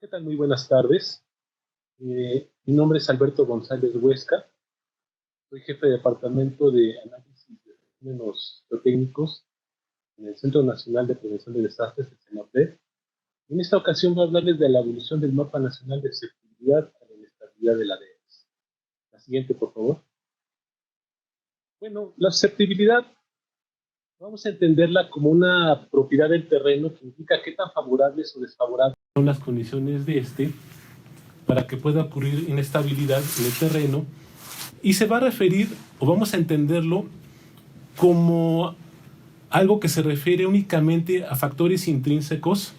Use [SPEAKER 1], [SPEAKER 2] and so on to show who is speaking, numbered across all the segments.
[SPEAKER 1] ¿Qué tal? Muy buenas tardes. Mi nombre es Alberto González Huesca. Soy jefe de departamento de análisis de fenómenos geotécnicos en el Centro Nacional de Prevención de Desastres, el CENAPRED. En esta ocasión voy a hablarles de la evolución del Mapa Nacional de Susceptibilidad a la Inestabilidad de laderas. La siguiente, por favor. Bueno, la susceptibilidad vamos a entenderla como una propiedad del terreno que indica qué tan favorables o desfavorables son las condiciones de este para que pueda ocurrir inestabilidad en el terreno, y se va a referir, o vamos a entenderlo, como algo que se refiere únicamente a factores intrínsecos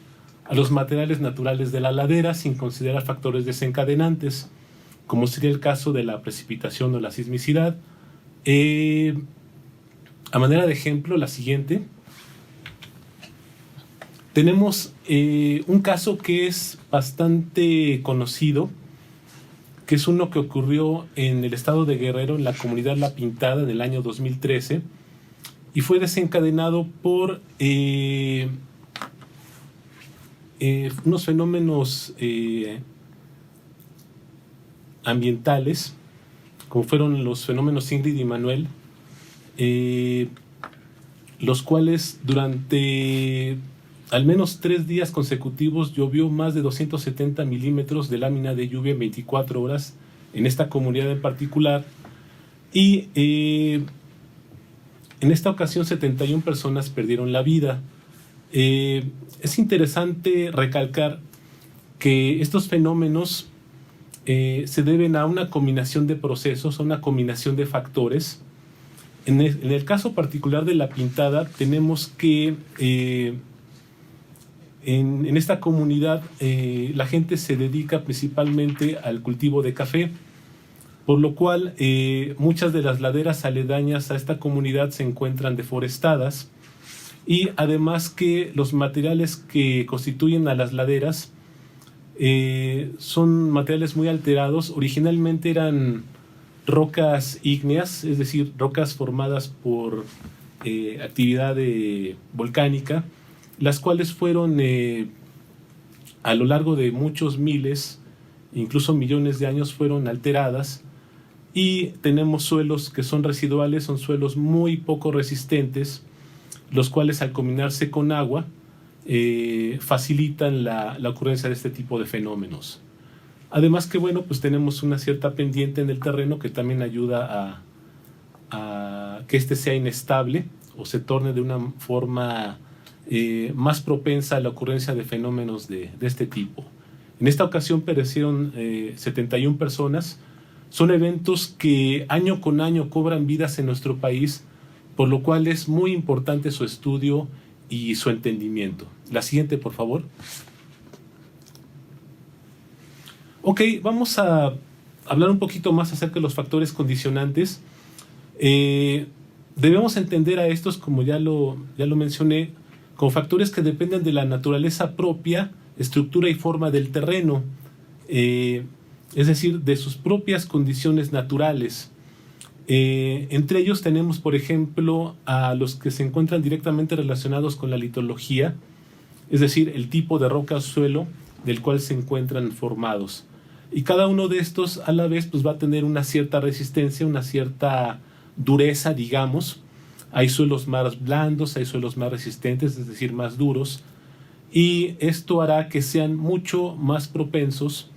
[SPEAKER 1] a los materiales naturales de la ladera, sin considerar factores desencadenantes, como sería el caso de la precipitación o la sismicidad. A manera de ejemplo, la siguiente. Tenemos un caso que es bastante conocido, que es uno que ocurrió en el estado de Guerrero, en la comunidad La Pintada, en el año 2013, y fue desencadenado por unos fenómenos ambientales, como fueron los fenómenos Ingrid y Manuel, los cuales durante al menos 3 días consecutivos llovió más de 270 milímetros de lámina de lluvia en 24 horas en esta comunidad en particular, y en esta ocasión 71 personas perdieron la vida. Es interesante recalcar que estos fenómenos se deben a una combinación de procesos, a una combinación de factores. En el caso particular de La Pintada, tenemos que en esta comunidad la gente se dedica principalmente al cultivo de café, por lo cual muchas de las laderas aledañas a esta comunidad se encuentran deforestadas, y además que los materiales que constituyen a las laderas son materiales muy alterados. Originalmente eran rocas ígneas, es decir, rocas formadas por actividad volcánica, las cuales fueron a lo largo de muchos miles, incluso millones de años, fueron alteradas, y tenemos suelos que son residuales, son suelos muy poco resistentes, los cuales al combinarse con agua facilitan la ocurrencia de este tipo de fenómenos. Además que, bueno, pues tenemos una cierta pendiente en el terreno que también ayuda a que este sea inestable o se torne de una forma más propensa a la ocurrencia de fenómenos de este tipo. En esta ocasión perecieron 71 personas. Son eventos que año con año cobran vidas en nuestro país, por lo cual es muy importante su estudio y su entendimiento. La siguiente, por favor. Ok, vamos a hablar un poquito más acerca de los factores condicionantes. Debemos entender a estos, como ya lo mencioné, como factores que dependen de la naturaleza propia, estructura y forma del terreno, es decir, de sus propias condiciones naturales. Entre ellos tenemos, por ejemplo, a los que se encuentran directamente relacionados con la litología, es decir, el tipo de roca o suelo del cual se encuentran formados. Y cada uno de estos a la vez pues va a tener una cierta resistencia, una cierta dureza, digamos. Hay suelos más blandos, hay suelos más resistentes, es decir, más duros, y esto hará que sean mucho más propensos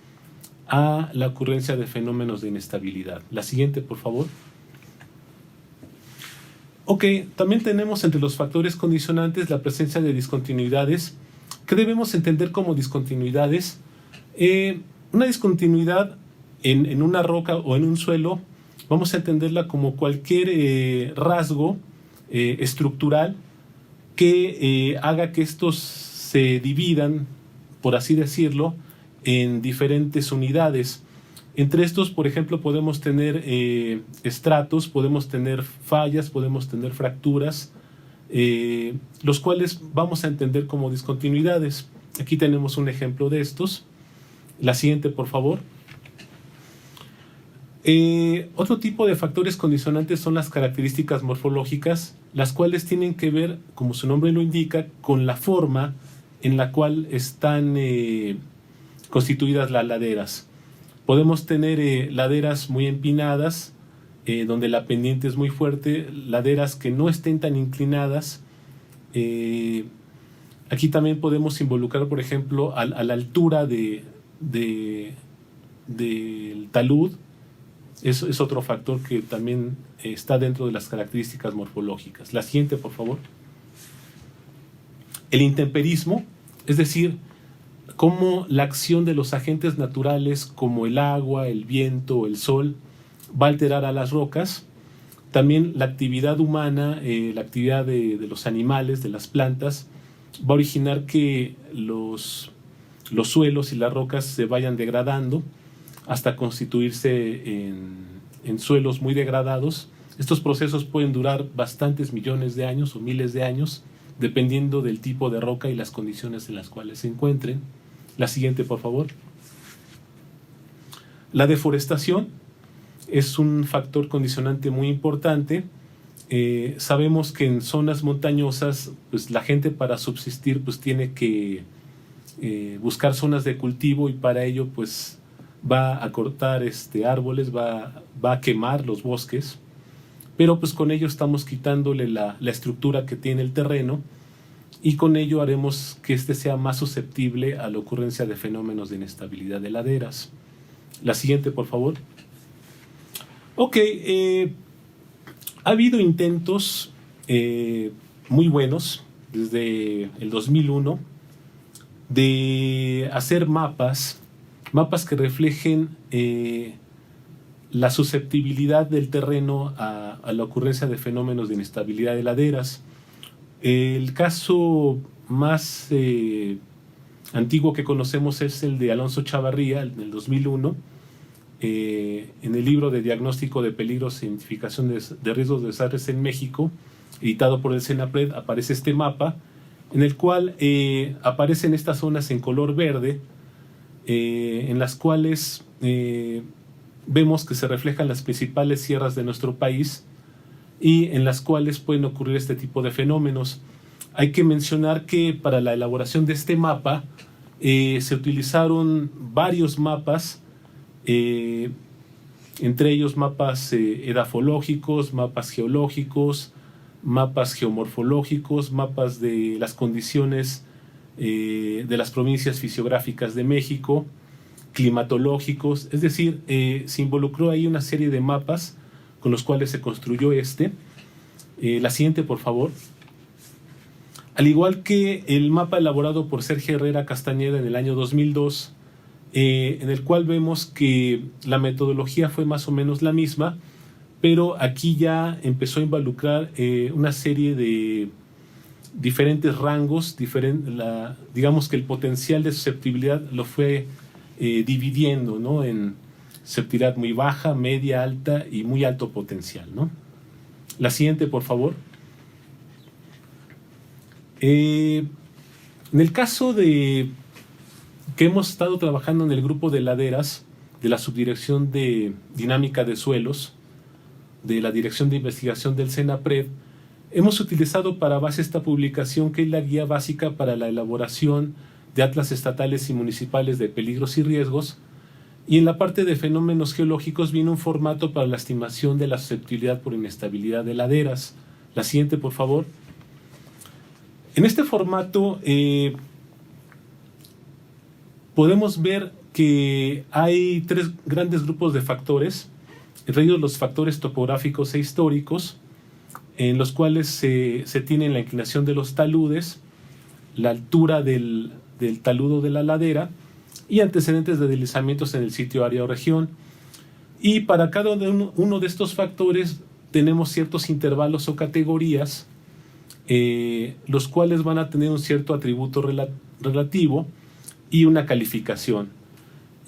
[SPEAKER 1] a la ocurrencia de fenómenos de inestabilidad. La siguiente, por favor. Ok, también tenemos entre los factores condicionantes la presencia de discontinuidades. ¿Qué debemos entender como discontinuidades? Una discontinuidad en una roca o en un suelo, vamos a entenderla como cualquier rasgo estructural que haga que estos se dividan, por así decirlo, en diferentes unidades. Entre estos, por ejemplo, podemos tener estratos, podemos tener fallas, podemos tener fracturas, los cuales vamos a entender como discontinuidades. Aquí tenemos un ejemplo de estos. La siguiente, por favor. Otro tipo de factores condicionantes son las características morfológicas, las cuales tienen que ver, como su nombre lo indica, con la forma en la cual están constituidas las laderas. Podemos tener laderas muy empinadas, donde la pendiente es muy fuerte, laderas que no estén tan inclinadas. Aquí también podemos involucrar, por ejemplo, a la altura del talud. Eso es otro factor que también está dentro de las características morfológicas. La siguiente, por favor. El intemperismo, es decir, cómo la acción de los agentes naturales como el agua, el viento, el sol, va a alterar a las rocas. También la actividad humana, la actividad de los animales, de las plantas, va a originar que los suelos y las rocas se vayan degradando hasta constituirse en suelos muy degradados. Estos procesos pueden durar bastantes millones de años o miles de años, dependiendo del tipo de roca y las condiciones en las cuales se encuentren. La siguiente, por favor. La deforestación es un factor condicionante muy importante. Sabemos que en zonas montañosas, pues la gente para subsistir pues tiene que buscar zonas de cultivo, y para ello pues va a cortar árboles, va a quemar los bosques, pero pues con ello estamos quitándole la estructura que tiene el terreno, y con ello haremos que sea más susceptible a la ocurrencia de fenómenos de inestabilidad de laderas. La siguiente, por favor. Ok, ha habido intentos muy buenos desde el 2001 de hacer mapas que reflejen la susceptibilidad del terreno a la ocurrencia de fenómenos de inestabilidad de laderas. El caso más antiguo que conocemos es el de Alonso Chavarría, en el 2001. En el libro de Diagnóstico de Peligros e Identificación de Riesgos de Desastres en México, editado por el CENAPRED, aparece este mapa, en el cual aparecen estas zonas en color verde, en las cuales vemos que se reflejan las principales sierras de nuestro país, y en las cuales pueden ocurrir este tipo de fenómenos. Hay que mencionar que para la elaboración de este mapa se utilizaron varios mapas, entre ellos mapas edafológicos, mapas geológicos, mapas geomorfológicos, mapas de las condiciones de las provincias fisiográficas de México, climatológicos. Es decir, se involucró ahí una serie de mapas con los cuales se construyó la siguiente, por favor. Al igual que el mapa elaborado por Sergio Herrera Castañeda en el año 2002, en el cual vemos que la metodología fue más o menos la misma, pero aquí ya empezó a involucrar una serie de diferentes rangos, digamos que el potencial de susceptibilidad lo fue dividiendo, ¿no?, en susceptibilidad muy baja, media, alta y muy alto potencial, ¿no? La siguiente, por favor. En el caso de que hemos estado trabajando en el grupo de laderas de la Subdirección de Dinámica de Suelos, de la Dirección de Investigación del CENAPRED, hemos utilizado para base esta publicación, que es la guía básica para la elaboración de atlas estatales y municipales de peligros y riesgos, y en la parte de fenómenos geológicos viene un formato para la estimación de la susceptibilidad por inestabilidad de laderas. La siguiente, por favor. En este formato podemos ver que hay tres grandes grupos de factores, entre ellos los factores topográficos e históricos, en los cuales se tiene la inclinación de los taludes, la altura del taludo de la ladera y antecedentes de deslizamientos en el sitio, área o región. Y para cada uno de estos factores tenemos ciertos intervalos o categorías, los cuales van a tener un cierto atributo relativo y una calificación.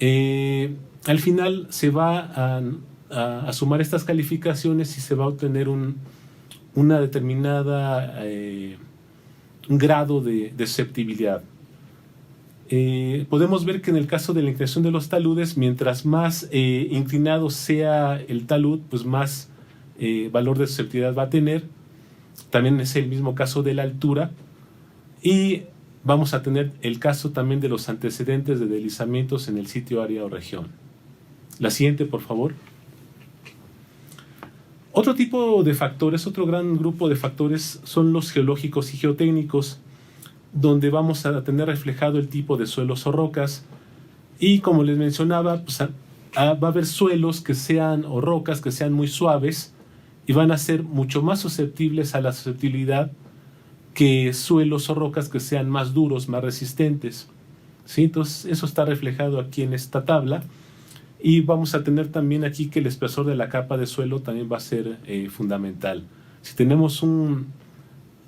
[SPEAKER 1] Al final se va a sumar estas calificaciones y se va a obtener una determinada un grado de susceptibilidad. Podemos ver que en el caso de la inclinación de los taludes, mientras más inclinado sea el talud, pues más valor de susceptibilidad va a tener. También es el mismo caso de la altura. Y vamos a tener el caso también de los antecedentes de deslizamientos en el sitio, área o región. La siguiente, por favor. Otro tipo de factores, otro gran grupo de factores son los geológicos y geotécnicos, donde vamos a tener reflejado el tipo de suelos o rocas. Y como les mencionaba, pues va a haber suelos que sean, o rocas que sean muy suaves y van a ser mucho más susceptibles a la susceptibilidad que suelos o rocas que sean más duros, más resistentes. ¿Sí? Entonces eso está reflejado aquí en esta tabla. Y vamos a tener también aquí que el espesor de la capa de suelo también va a ser fundamental. Si tenemos un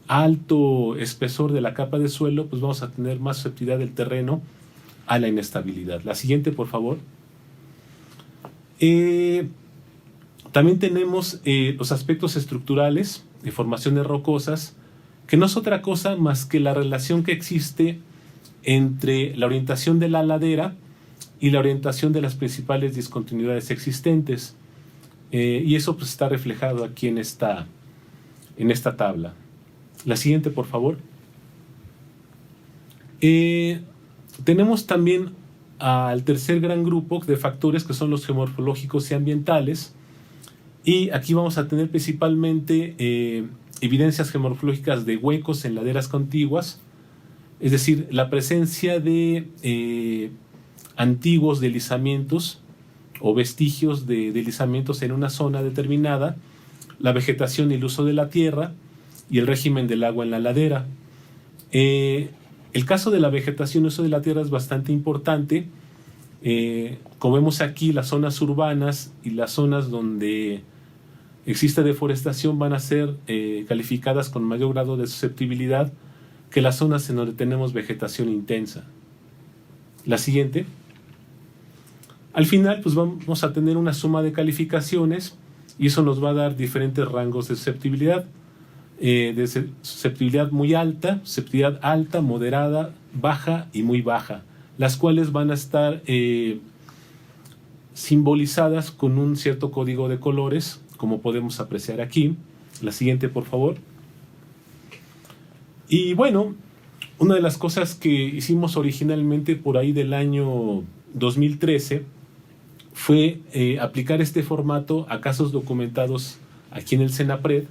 [SPEAKER 1] alto espesor de la capa de suelo, pues vamos a tener más susceptibilidad del terreno a la inestabilidad. La siguiente, por favor. También tenemos los aspectos estructurales de formaciones rocosas, que no es otra cosa más que la relación que existe entre la orientación de la ladera y la orientación de las principales discontinuidades existentes. Y eso pues está reflejado aquí en esta tabla. La siguiente, por favor. Tenemos también al tercer gran grupo de factores, que son los geomorfológicos y ambientales. Y aquí vamos a tener principalmente evidencias geomorfológicas de huecos en laderas contiguas, es decir, la presencia de antiguos deslizamientos o vestigios de deslizamientos en una zona determinada, la vegetación y el uso de la tierra y el régimen del agua en la ladera. El caso de la vegetación y uso de la tierra es bastante importante. Como vemos aquí, las zonas urbanas y las zonas donde existe deforestación van a ser calificadas con mayor grado de susceptibilidad que las zonas en donde tenemos vegetación intensa. La siguiente. Al final, pues vamos a tener una suma de calificaciones y eso nos va a dar diferentes rangos de susceptibilidad. De susceptibilidad muy alta, susceptibilidad alta, moderada, baja y muy baja, las cuales van a estar simbolizadas con un cierto código de colores, como podemos apreciar aquí. La siguiente, por favor. Y bueno, una de las cosas que hicimos originalmente por ahí del año 2013 fue aplicar este formato a casos documentados aquí en el CENAPRED.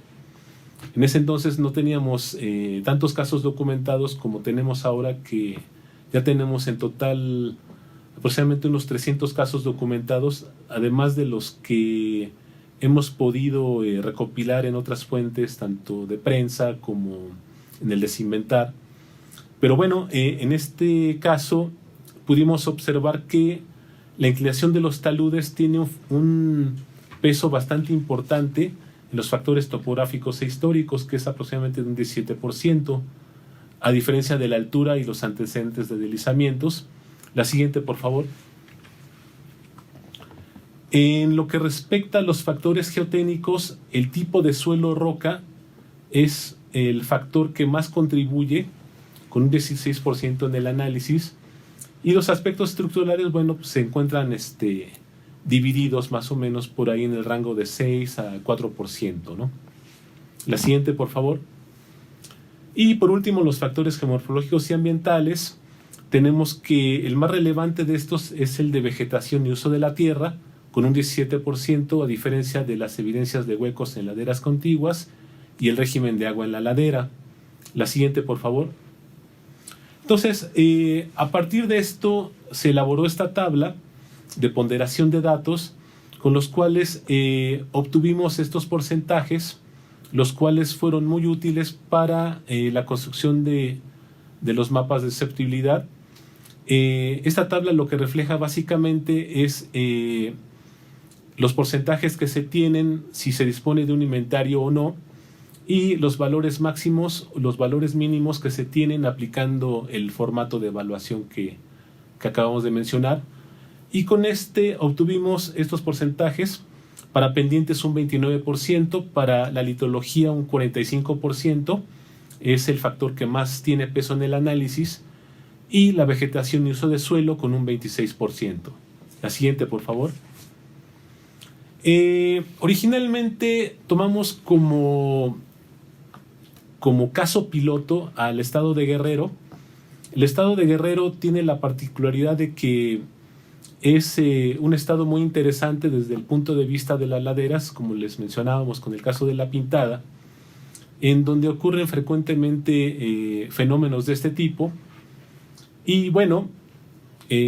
[SPEAKER 1] En ese entonces no teníamos tantos casos documentados como tenemos ahora, que ya tenemos en total aproximadamente unos 300 casos documentados, además de los que hemos podido recopilar en otras fuentes, tanto de prensa como en el Desinventar. Pero bueno, en este caso pudimos observar que la inclinación de los taludes tiene un peso bastante importante en los factores topográficos e históricos, que es aproximadamente de un 17%, a diferencia de la altura y los antecedentes de deslizamientos. La siguiente, por favor. En lo que respecta a los factores geotécnicos, el tipo de suelo roca es el factor que más contribuye, con un 16% en el análisis, y los aspectos estructurales, bueno, pues se encuentran divididos más o menos por ahí en el rango de 6 a 4%, ¿no? La siguiente, por favor. Y por último, los factores geomorfológicos y ambientales. Tenemos que el más relevante de estos es el de vegetación y uso de la tierra, con un 17%, a diferencia de las evidencias de huecos en laderas contiguas y el régimen de agua en la ladera. La siguiente, por favor. Entonces, a partir de esto se elaboró esta tabla de ponderación de datos, con los cuales obtuvimos estos porcentajes, los cuales fueron muy útiles para la construcción de los mapas de susceptibilidad. Esta tabla lo que refleja básicamente es los porcentajes que se tienen, si se dispone de un inventario o no, y los valores máximos, los valores mínimos que se tienen aplicando el formato de evaluación que acabamos de mencionar. Y con obtuvimos estos porcentajes: para pendientes un 29%, para la litología un 45%, es el factor que más tiene peso en el análisis, y la vegetación y uso de suelo con un 26%. La siguiente, por favor. Originalmente tomamos como caso piloto al estado de Guerrero, El estado de Guerrero tiene la particularidad de que es un estado muy interesante desde el punto de vista de las laderas, como les mencionábamos con el caso de La Pintada, en donde ocurren frecuentemente fenómenos de este tipo. Y bueno,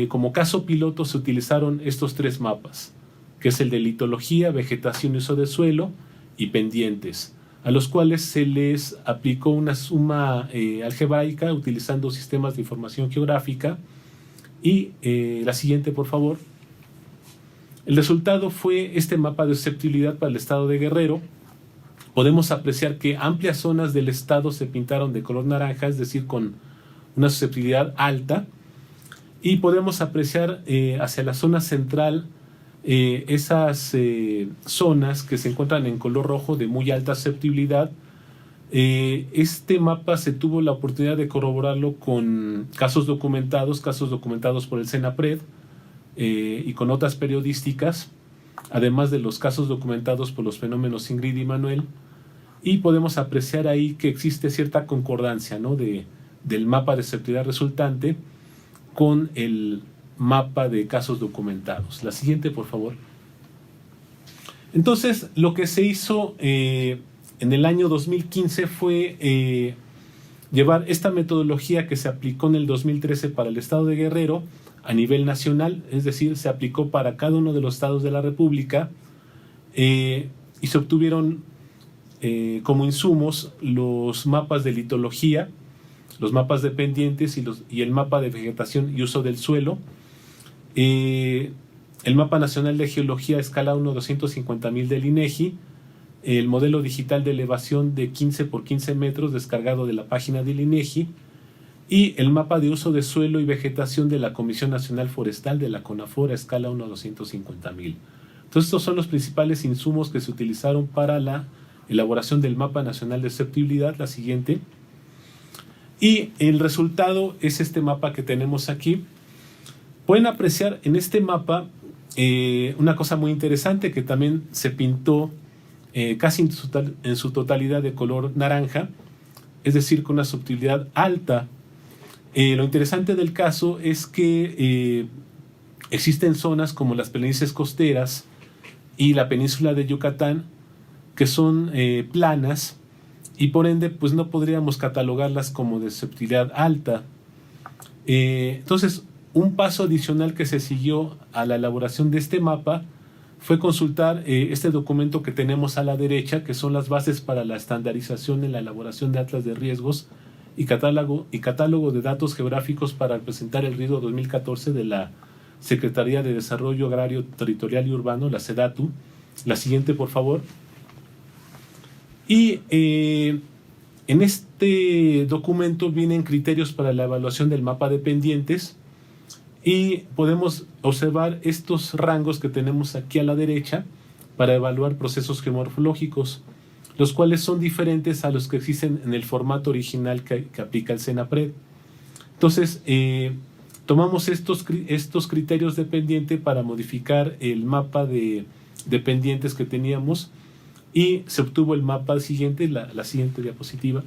[SPEAKER 1] como caso piloto se utilizaron estos 3 mapas, que es el de litología, vegetación y uso de suelo y pendientes, a los cuales se les aplicó una suma algebraica utilizando sistemas de información geográfica. Y la siguiente, por favor. El resultado fue este mapa de susceptibilidad para el estado de Guerrero. Podemos apreciar que amplias zonas del estado se pintaron de color naranja, es decir, con una susceptibilidad alta. Y podemos apreciar hacia la zona central esas zonas que se encuentran en color rojo de muy alta susceptibilidad. Este mapa se tuvo la oportunidad de corroborarlo con casos documentados por el CENAPRED y con notas periodísticas, además de los casos documentados por los fenómenos Ingrid y Manuel, y podemos apreciar ahí que existe cierta concordancia, ¿no?, del mapa de susceptibilidad resultante con el mapa de casos documentados. La siguiente, por favor. Entonces, lo que se hizo en el año 2015 fue llevar esta metodología que se aplicó en el 2013 para el estado de Guerrero a nivel nacional, es decir, se aplicó para cada uno de los estados de la República y se obtuvieron como insumos los mapas de litología, los mapas de pendientes y el mapa de vegetación y uso del suelo, el mapa nacional de geología a escala 1/250,000 del INEGI, el modelo digital de elevación de 15 por 15 metros descargado de la página del INEGI y el mapa de uso de suelo y vegetación de la Comisión Nacional Forestal de la CONAFOR a escala 1/250,000. Entonces estos son los principales insumos que se utilizaron para la elaboración del mapa nacional de susceptibilidad. La siguiente. Y el resultado es este mapa que tenemos aquí. Pueden apreciar en este mapa una cosa muy interesante que también se pintó casi en su totalidad de color naranja, es decir, con una susceptibilidad alta. Lo interesante del caso es que existen zonas como las planicies costeras y la península de Yucatán que son planas y por ende pues no podríamos catalogarlas como de susceptibilidad alta. Entonces, un paso adicional que se siguió a la elaboración de este mapa fue consultar este documento que tenemos a la derecha, que son las bases para la estandarización en la elaboración de atlas de riesgos y catálogo de datos geográficos para presentar el riesgo 2014 de la Secretaría de Desarrollo Agrario, Territorial y Urbano, la SEDATU. La siguiente, por favor. Y en este documento vienen criterios para la evaluación del mapa de pendientes y podemos observar estos rangos que tenemos aquí a la derecha para evaluar procesos geomorfológicos, los cuales son diferentes a los que existen en el formato original que aplica el CENAPRED. Entonces, tomamos estos criterios de pendiente para modificar el mapa de pendientes que teníamos y se obtuvo el mapa siguiente, la siguiente diapositiva,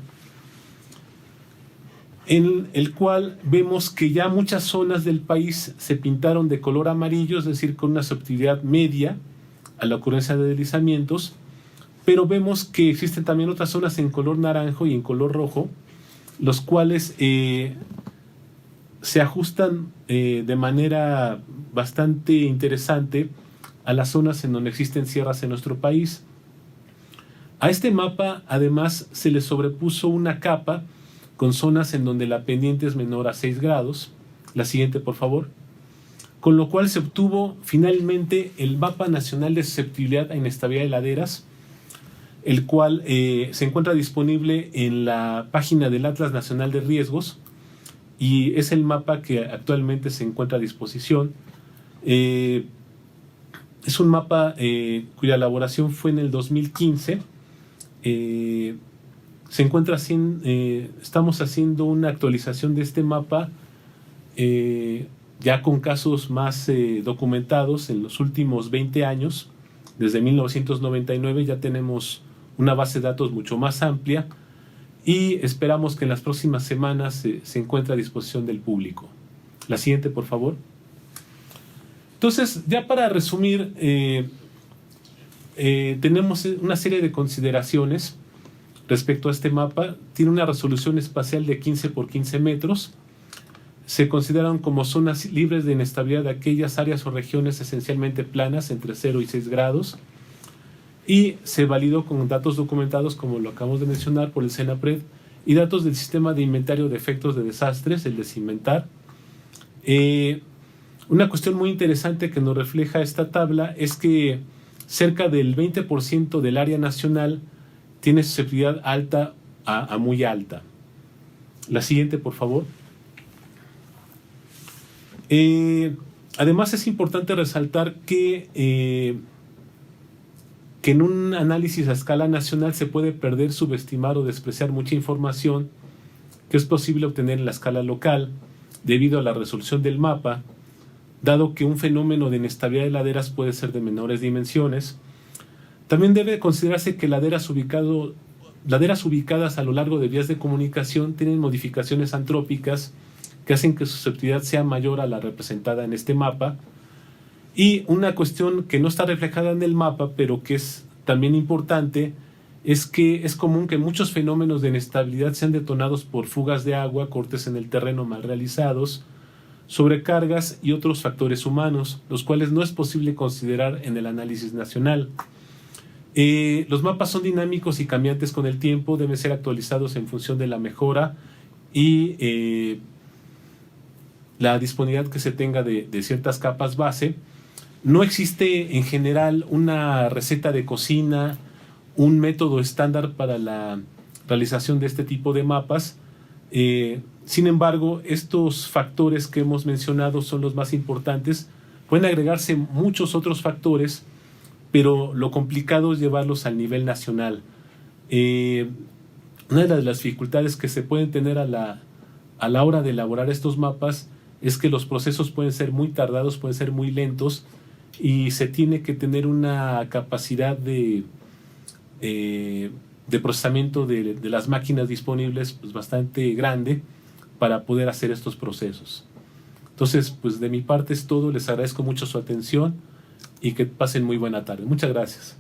[SPEAKER 1] en el cual vemos que ya muchas zonas del país se pintaron de color amarillo, es decir, con una susceptibilidad media a la ocurrencia de deslizamientos, pero vemos que existen también otras zonas en color naranjo y en color rojo, los cuales se ajustan de manera bastante interesante a las zonas en donde existen sierras en nuestro país. A este mapa, además, se le sobrepuso una capa con zonas en donde la pendiente es menor a 6 grados. La siguiente, por favor. Con lo cual se obtuvo finalmente el Mapa Nacional de Susceptibilidad a Inestabilidad de Laderas, el cual se encuentra disponible en la página del Atlas Nacional de Riesgos y es el mapa que actualmente se encuentra a disposición. Es un mapa cuya elaboración fue en el 2015. Estamos haciendo una actualización de este mapa ya con casos más documentados en los últimos 20 años. Desde 1999 ya tenemos una base de datos mucho más amplia y esperamos que en las próximas semanas se encuentre a disposición del público. La siguiente, por favor. Entonces, ya para resumir, tenemos una serie de consideraciones respecto a este mapa. Tiene una resolución espacial de 15 por 15 metros. Se consideran como zonas libres de inestabilidad aquellas áreas o regiones esencialmente planas entre 0 y 6 grados. Y se validó con datos documentados, como lo acabamos de mencionar, por el CENAPRED, y datos del Sistema de Inventario de Efectos de Desastres, el de CINVENTAR. Una cuestión muy interesante que nos refleja esta tabla es que cerca del 20% del área nacional tiene susceptibilidad alta a muy alta. La siguiente, por favor. Además, es importante resaltar que en un análisis a escala nacional se puede perder, subestimar o despreciar mucha información que es posible obtener en la escala local debido a la resolución del mapa, dado que un fenómeno de inestabilidad de laderas puede ser de menores dimensiones. También debe considerarse que laderas ubicadas a lo largo de vías de comunicación tienen modificaciones antrópicas que hacen que su susceptibilidad sea mayor a la representada en este mapa. Y una cuestión que no está reflejada en el mapa, pero que es también importante, es que es común que muchos fenómenos de inestabilidad sean detonados por fugas de agua, cortes en el terreno mal realizados, sobrecargas y otros factores humanos, los cuales no es posible considerar en el análisis nacional. Los mapas son dinámicos y cambiantes con el tiempo, deben ser actualizados en función de la mejora y la disponibilidad que se tenga de ciertas capas base. No existe en general una receta de cocina, un método estándar para la realización de este tipo de mapas. Sin embargo, estos factores que hemos mencionado son los más importantes. Pueden agregarse muchos otros factores, pero lo complicado es llevarlos al nivel nacional. Una de las dificultades que se pueden tener a la hora de elaborar estos mapas es que los procesos pueden ser muy tardados, pueden ser muy lentos, y se tiene que tener una capacidad de procesamiento de las máquinas disponibles pues bastante grande para poder hacer estos procesos. Entonces, pues de mi parte es todo. Les agradezco mucho su atención y que pasen muy buena tarde. Muchas gracias.